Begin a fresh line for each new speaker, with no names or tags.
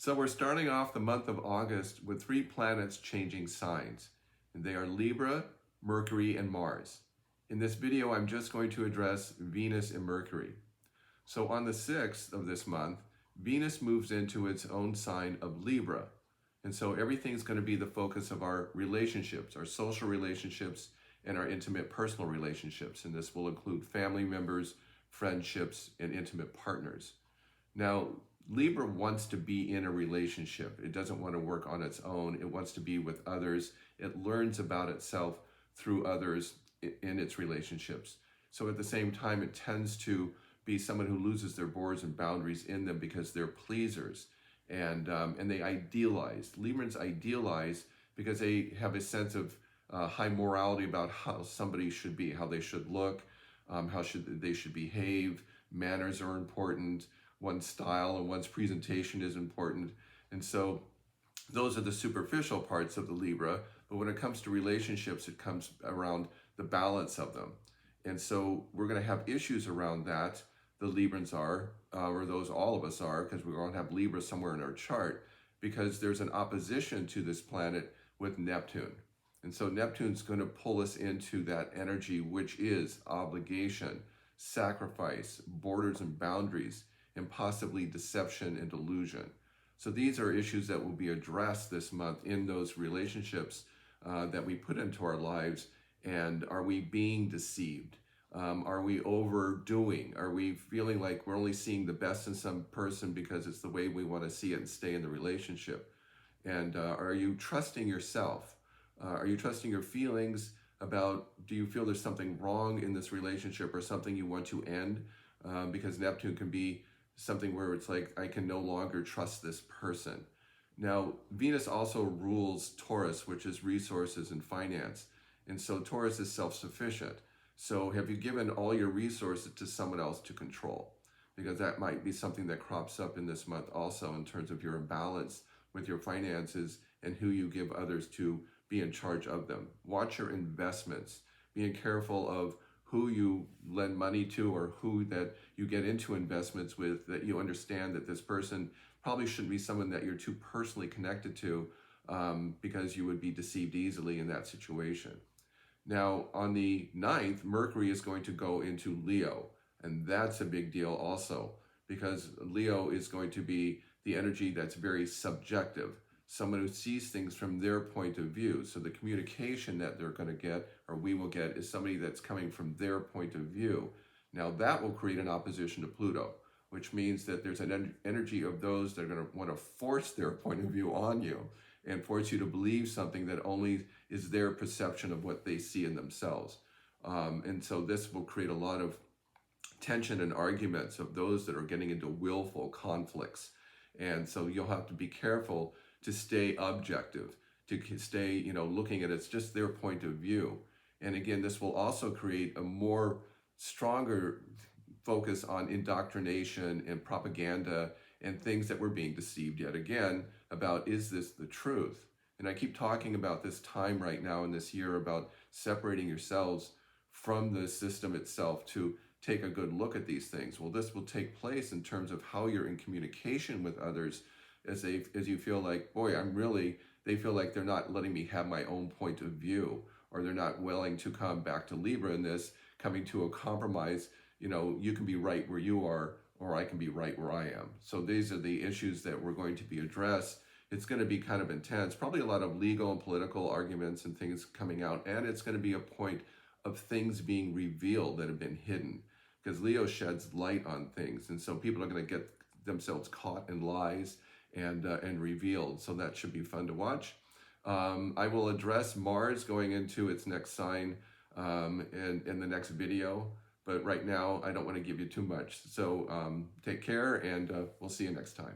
So we're starting off the month of August with 3 planets changing signs. And they are Libra, Mercury, and Mars. In this video, I'm just going to address Venus and Mercury. So on the 6th of this month, Venus moves into its own sign of Libra. And so everything's going to be the focus of our relationships, our social relationships, and our intimate personal relationships. And this will include family members, friendships, and intimate partners. Now, Libra wants to be in a relationship. It doesn't want to work on its own. It wants to be with others. It learns about itself through others in its relationships. So at the same time, it tends to be someone who loses their borders and boundaries in them because they're pleasers. And they idealize. Librans idealize because they have a sense of high morality about how somebody should be, how they should look, how they should behave. Manners are important. One's style and one's presentation is important. And so those are the superficial parts of the Libra. But when it comes to relationships, it comes around the balance of them. And so we're going to have issues around that. The Librans are, or those all of us are, because we're going to have Libra somewhere in our chart, because there's an opposition to this planet with Neptune. And so Neptune's going to pull us into that energy, which is obligation, sacrifice, borders and boundaries, and possibly deception and delusion. So these are issues that will be addressed this month in those relationships that we put into our lives. And are we being deceived? Are we overdoing? Are we feeling like we're only seeing the best in some person because it's the way we want to see it and stay in the relationship? And are you trusting yourself? Are you trusting your feelings about, do you feel there's something wrong in this relationship or something you want to end? Because Neptune can be something where it's like, I can no longer trust this person. Now, Venus also rules Taurus, which is resources and finance. And so Taurus is self-sufficient. So have you given all your resources to someone else to control? Because that might be something that crops up in this month also in terms of your imbalance with your finances and who you give others to be in charge of them. Watch your investments. Being careful of who you lend money to or who that you get into investments with, that you understand that this person probably shouldn't be someone that you're too personally connected to because you would be deceived easily in that situation. Now, on the 9th, Mercury is going to go into Leo, and that's a big deal also because Leo is going to be the energy that's very subjective, someone who sees things from their point of view. So the communication that they're going to get, or we will get, is somebody that's coming from their point of view. Now that will create an opposition to Pluto, which means that there's an energy of those that are going to want to force their point of view on you and force you to believe something that only is their perception of what they see in themselves. And so this will create a lot of tension and arguments of those that are getting into willful conflicts. And so you'll have to be careful to stay objective, to stay, looking at it's just their point of view. And again, this will also create a more stronger focus on indoctrination and propaganda and things that we're being deceived yet again about, is this the truth? And I keep talking about this time right now in this year about separating yourselves from the system itself to take a good look at these things. Well, this will take place in terms of how you're in communication with others as you feel like, boy, they feel like they're not letting me have my own point of view, or they're not willing to come back to Libra in this, coming to a compromise. You can be right where you are, or I can be right where I am. So these are the issues that we're going to be addressed. It's going to be kind of intense, probably a lot of legal and political arguments and things coming out, and it's going to be a point of things being revealed that have been hidden, because Leo sheds light on things, and so people are going to get themselves caught in lies and revealed. So that should be fun to watch. I will address Mars going into its next sign in the next video, but right now I don't want to give you too much. So take care, and we'll see you next time.